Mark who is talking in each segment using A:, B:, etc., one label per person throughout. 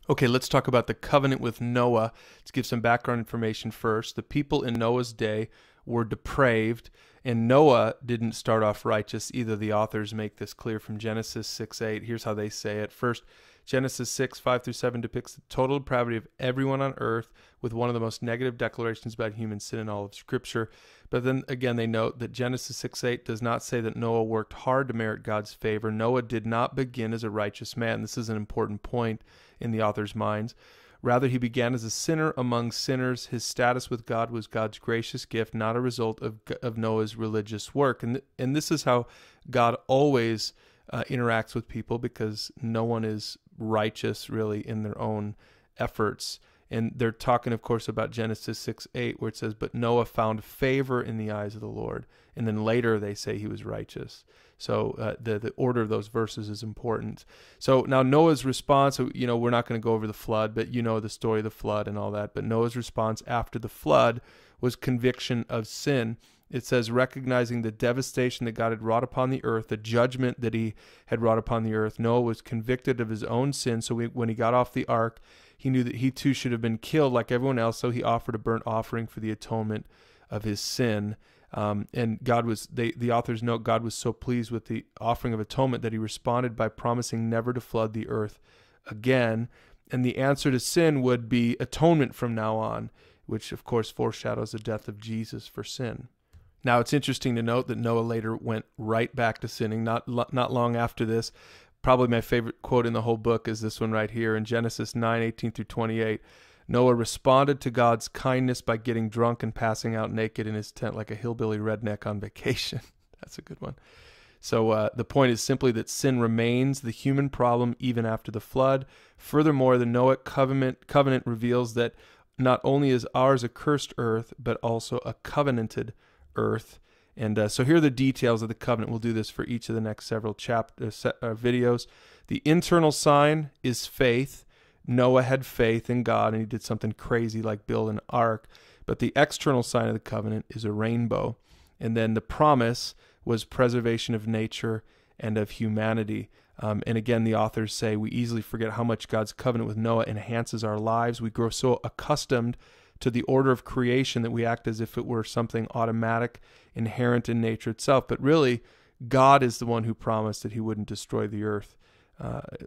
A: Okay, let's talk about the covenant with Noah. Let's give some background information first. The people in Noah's day were depraved, and Noah didn't start off righteous either. The authors make this clear from Genesis 6:8. Here's how they say it. First, Genesis 6:5-7 depicts the total depravity of everyone on earth with one of the most negative declarations about human sin in all of Scripture. But then again, they note that Genesis 6:8 does not say that Noah worked hard to merit God's favor. Noah did not begin as a righteous man. This is an important point in the author's minds. Rather, he began as a sinner among sinners. His status with God was God's gracious gift, not a result of Noah's religious work. And this is how God always interacts with people, because no one is righteous really in their own efforts. And they're talking, of course, about Genesis 6:8, where it says, "But Noah found favor in the eyes of the Lord." And then later they say he was righteous. So the order of those verses is important. So now Noah's response, we're not going to go over the flood, but you know the story of the flood and all that. But Noah's response after the flood was conviction of sin. It says, recognizing the devastation that God had wrought upon the earth, the judgment that he had wrought upon the earth, Noah was convicted of his own sin. So when he got off the ark, he knew that he too should have been killed like everyone else. So he offered a burnt offering for the atonement of his sin. And the authors note, God was so pleased with the offering of atonement that he responded by promising never to flood the earth again. And the answer to sin would be atonement from now on, which of course foreshadows the death of Jesus for sin. Now, it's interesting to note that Noah later went right back to sinning, not long after this. Probably my favorite quote in the whole book is this one right here in Genesis 9:18-28. Noah responded to God's kindness by getting drunk and passing out naked in his tent like a hillbilly redneck on vacation. That's a good one. So the point is simply that sin remains the human problem even after the flood. Furthermore, the Noahic covenant reveals that not only is ours a cursed earth, but also a covenanted earth. And so here are the details of the covenant. We'll do this for each of the next several videos. The internal sign is faith. Noah had faith in God, and he did something crazy like build an ark. But the external sign of the covenant is a rainbow. And then the promise was preservation of nature and of humanity. And again, the authors say we easily forget how much God's covenant with Noah enhances our lives. We grow so accustomed to the order of creation that we act as if it were something automatic, inherent in nature itself. But really, God is the one who promised that he wouldn't destroy the earth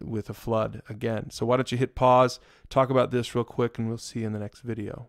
A: with a flood again. So why don't you hit pause, talk about this real quick, and we'll see you in the next video.